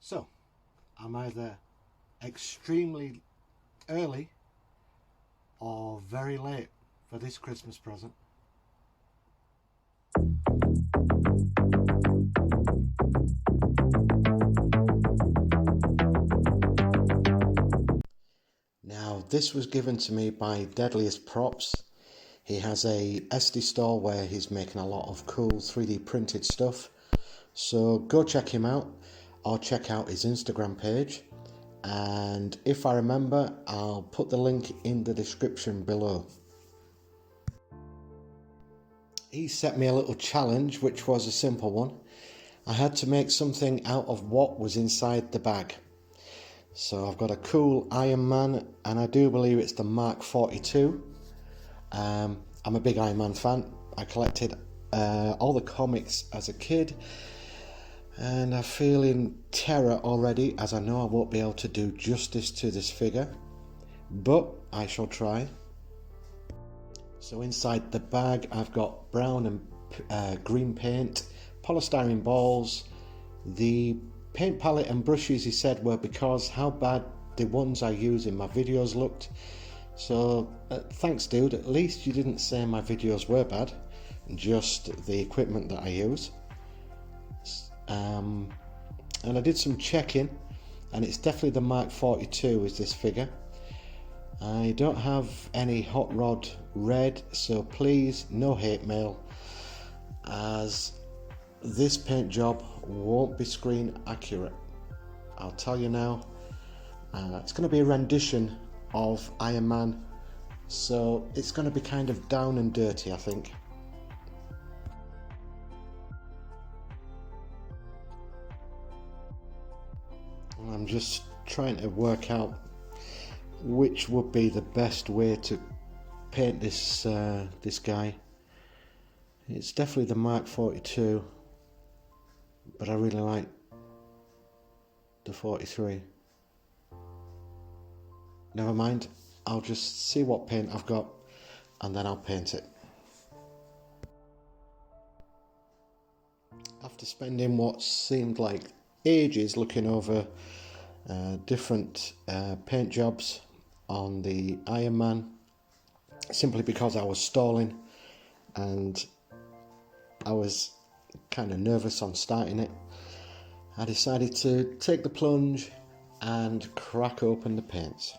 So, I'm either extremely early or very late for this Christmas present. Now, this was given to me by Deadlisprops. He has a SD store where he's making a lot of cool 3D printed stuff. So go check him out or check out his Instagram page. And if I remember, I'll put the link in the description below. He set me a little challenge, which was a simple one. I had to make something out of what was inside the bag. So I've got a cool Iron Man, and I do believe it's the Mark 42. I'm a big Iron Man fan. I collected all the comics as a kid, and I'm feeling terror already, as I know I won't be able to do justice to this figure, but I shall try. So inside the bag I've got brown and green paint, polystyrene balls. The paint palette and brushes, he said, were because how bad the ones I use in my videos looked. So thanks dude, at least you didn't say my videos were bad, just the equipment that I use. And I did some checking, and it's definitely the Mark 42 is this figure. I don't have any hot rod red, so please no hate mail, as this paint job won't be screen accurate. I'll tell you now. It's going to be a rendition of Iron Man, so it's going to be kind of down and dirty, I think. I'm just trying to work out which would be the best way to paint this this guy. It's definitely the Mark 42, but I really like the 43. Never mind, I'll just see what paint I've got and then I'll paint it. After spending what seemed like ages looking over different paint jobs on the Iron Man, simply because I was stalling and I was kind of nervous on starting it, I decided to take the plunge and crack open the paints.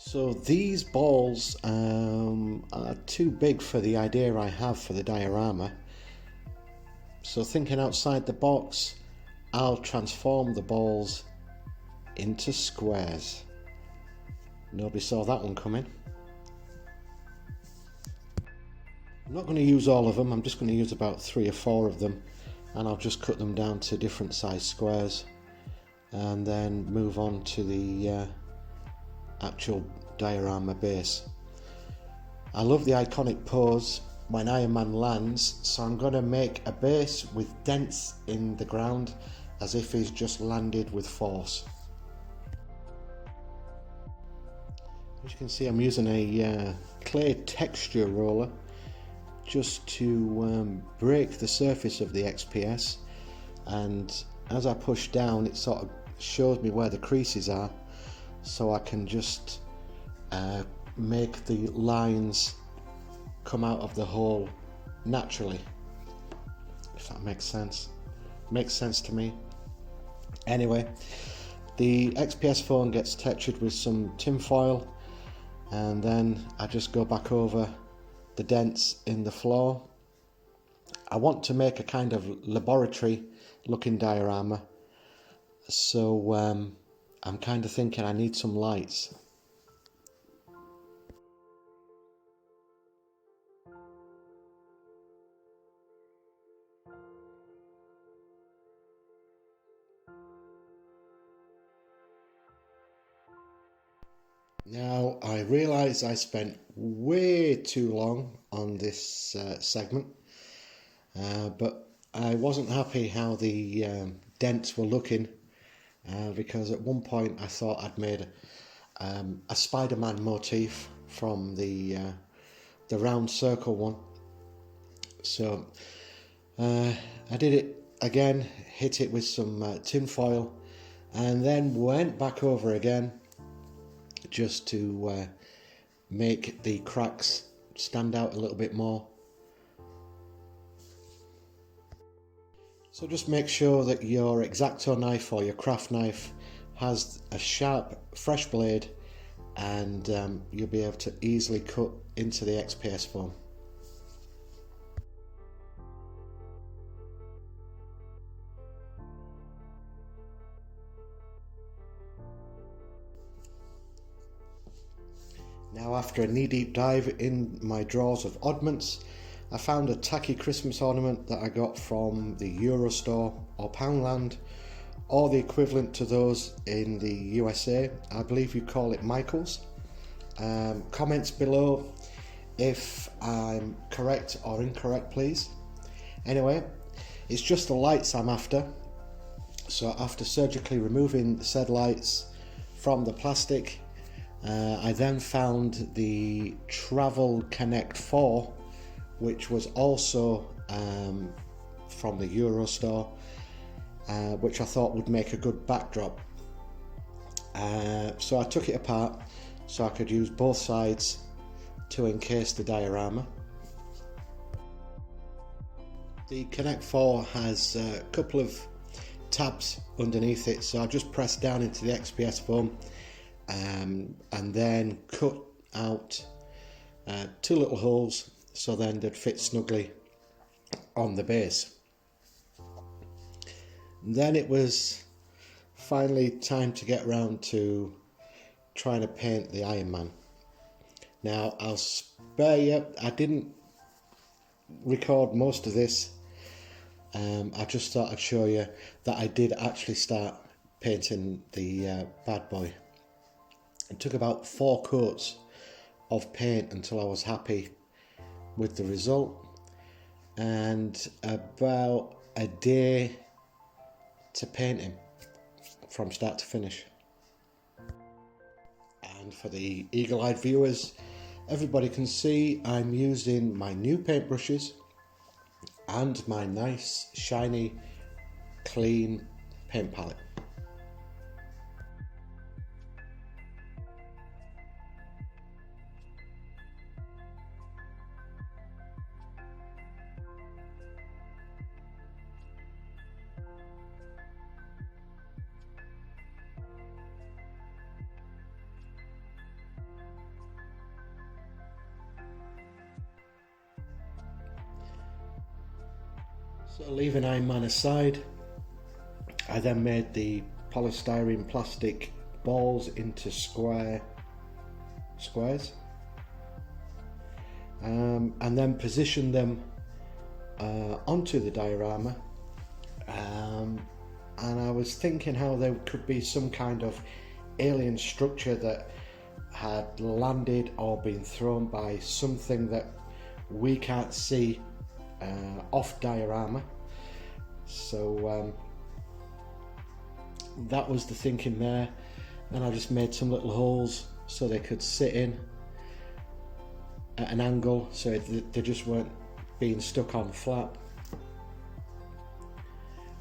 So these balls are too big for the idea I have for the diorama. So thinking outside the box, I'll transform the balls into squares. Nobody saw that one coming. I'm not going to use all of them, I'm just going to use about 3 or 4 of them, and I'll just cut them down to different size squares and then move on to the actual diorama base. I love the iconic pose when Iron Man lands, so I'm going to make a base with dents in the ground as if he's just landed with force. As you can see, I'm using a clay texture roller just to break the surface of the XPS, and as I push down it sort of shows me where the creases are, so I can just make the lines come out of the hole naturally, if that makes sense. Makes sense to me. Anyway, the XPS phone gets textured with some tin foil, and then I just go back over the dents in the floor. I want to make a kind of laboratory looking diorama, so I'm kind of thinking I need some lights. Now I realise I spent way too long on this segment, but I wasn't happy how the dents were looking, because at one point I thought I'd made a Spider-Man motif from the round circle one. So I did it again, hit it with some tin foil, and then went back over again just to make the cracks stand out a little bit more. So just make sure that your X-Acto knife or your craft knife has a sharp, fresh blade, and you'll be able to easily cut into the XPS foam. Now, after a knee-deep dive in my drawers of oddments, I found a tacky Christmas ornament that I got from the Euro store or Poundland, or the equivalent to those in the USA. I believe you call it Michael's. Comments below if I'm correct or incorrect, please. Anyway, it's just the lights I'm after. So after surgically removing the said lights from the plastic, I then found the Travel Connect 4, which was also from the Euro store, which I thought would make a good backdrop. So I took it apart so I could use both sides to encase the diorama. The Connect 4 has a couple of tabs underneath it, so I just press down into the XPS foam and then cut out 2 little holes so then they'd fit snugly on the base. And then it was finally time to get round to trying to paint the Iron Man. Now I'll spare you, I didn't record most of this. I just thought I'd show you that I did actually start painting the bad boy. It took about 4 coats of paint until I was happy with the result, and about a day to paint him from start to finish. And for the eagle-eyed viewers, everybody can see I'm using my new paintbrushes and my nice, shiny, clean paint palette. So leaving Iron Man aside, I then made the polystyrene plastic balls into squares, and then positioned them onto the diorama, and I was thinking how there could be some kind of alien structure that had landed or been thrown by something that we can't see off diorama. So that was the thinking there, and I just made some little holes so they could sit in at an angle so they just weren't being stuck on flat,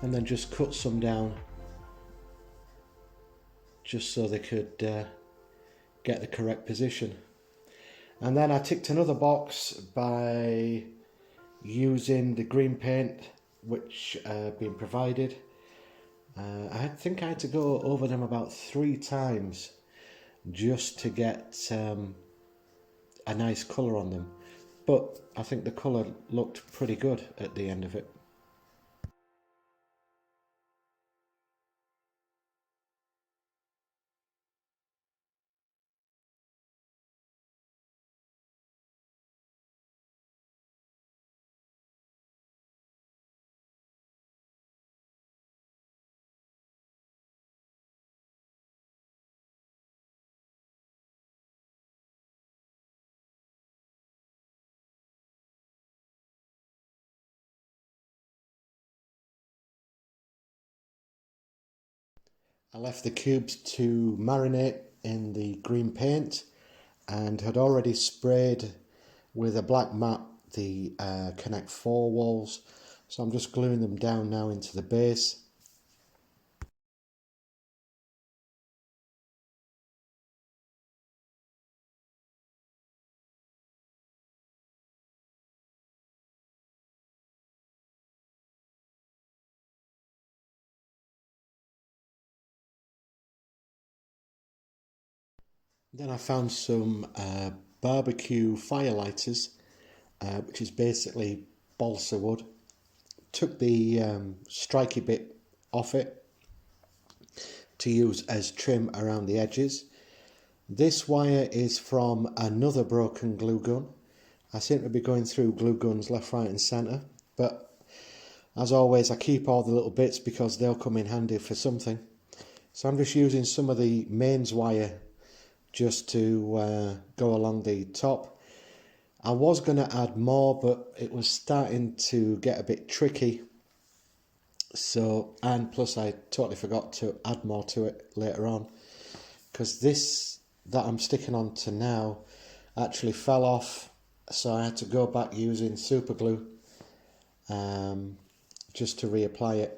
and then just cut some down just so they could get the correct position. And then I ticked another box by using the green paint which been provided. I think I had to go over them about 3 times just to get a nice colour on them, but I think the colour looked pretty good at the end of it. I left the cubes to marinate in the green paint and had already sprayed with a black mat the Connect 4 walls, so I'm just gluing them down now into the base. Then I found some barbecue firelighters, which is basically balsa wood. Took the striky bit off it to use as trim around the edges. This wire is from another broken glue gun. I seem to be going through glue guns left, right and centre, but as always I keep all the little bits because they'll come in handy for something. So I'm just using some of the mains wire just to go along the top. I was going to add more, but it was starting to get a bit tricky. So, and plus I totally forgot to add more to it later on, because this that I'm sticking on to now actually fell off, so I had to go back using super glue just to reapply it.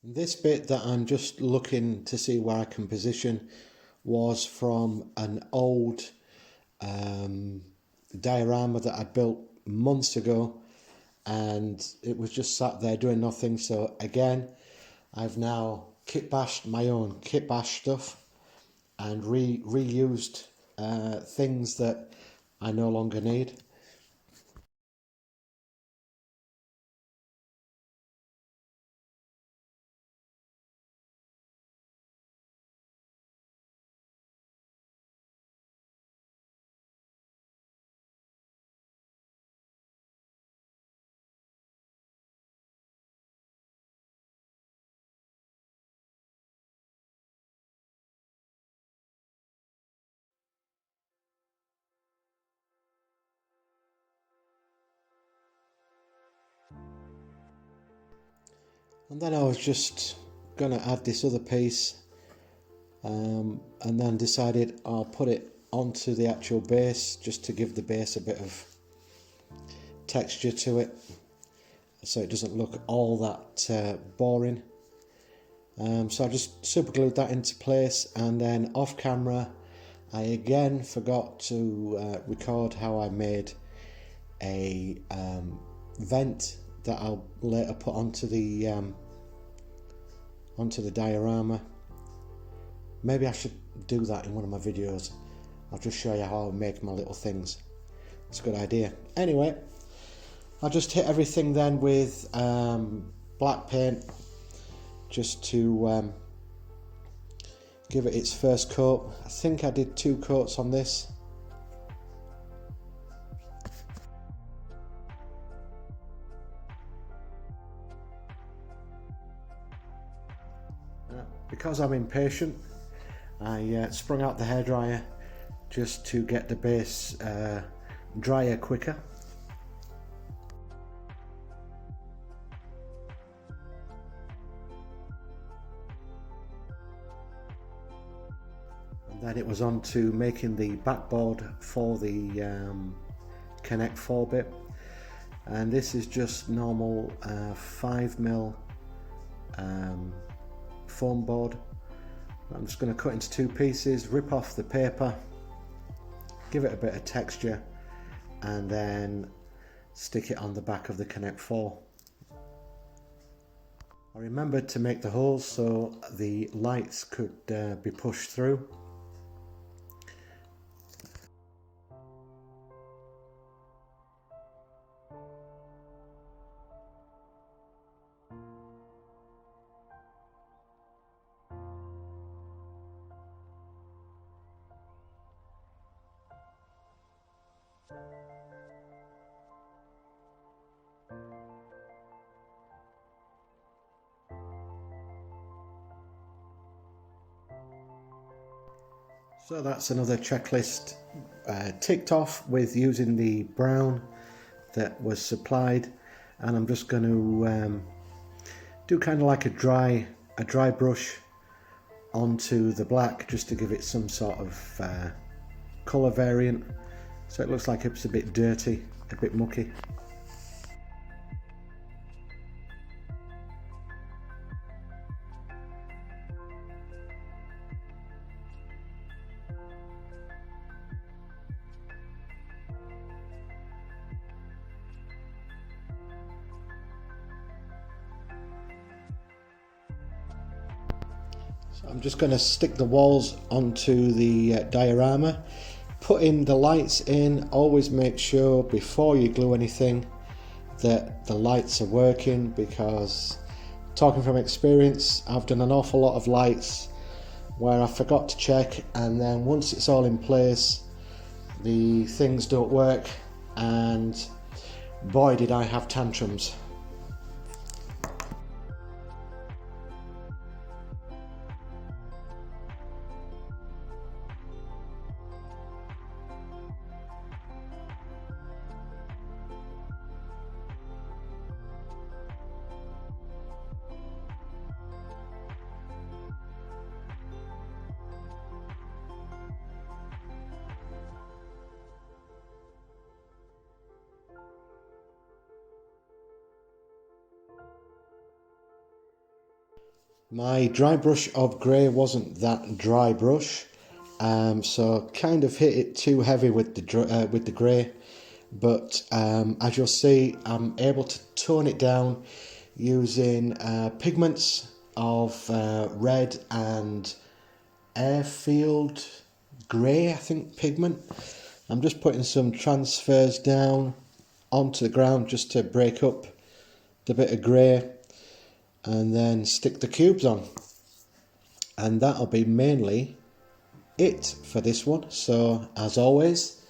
This bit that I'm just looking to see where I can position was from an old diorama that I built months ago, and it was just sat there doing nothing. So again, I've now kit bashed my own kit bash stuff and reused things that I no longer need. And then I was just going to add this other piece, and then decided I'll put it onto the actual base just to give the base a bit of texture to it, so it doesn't look all that boring. So I just super glued that into place, and then off camera I again forgot to record how I made a vent that I'll later put onto the diorama. Maybe I should do that in one of my videos. I'll just show you how I make my little things. It's a good idea. Anyway, I just hit everything then with black paint just to give it its first coat. I think I did 2 coats on this. Because I'm impatient, I sprung out the hairdryer just to get the base drier quicker. And then it was on to making the backboard for the Connect 4 bit. And this is just normal 5mm foam board. I'm just going to cut into 2 pieces, rip off the paper, give it a bit of texture, and then stick it on the back of the Connect 4. I remembered to make the holes so the lights could be pushed through. So that's another checklist ticked off with using the brown that was supplied, and I'm just going to do kind of like a dry brush onto the black just to give it some sort of colour variant, so it looks like it's a bit dirty, a bit mucky. So I'm just going to stick the walls onto the diorama. Putting the lights in, always make sure before you glue anything that the lights are working, because talking from experience, I've done an awful lot of lights where I forgot to check, and then once it's all in place the things don't work, and boy did I have tantrums. My dry brush of grey wasn't that dry brush, so kind of hit it too heavy with the grey, but as you'll see, I'm able to tone it down using pigments of red and airfield grey, I think, pigment. I'm just putting some transfers down onto the ground just to break up the bit of grey, and then stick the cubes on, and that'll be mainly it for this one. So as always,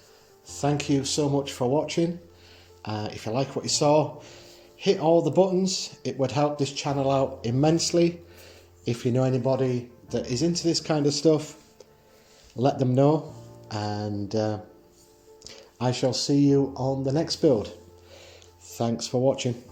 thank you so much for watching. If you like what you saw, hit all the buttons. It would help this channel out immensely. If you know anybody that is into this kind of stuff, let them know, and I shall see you on the next build. Thanks for watching.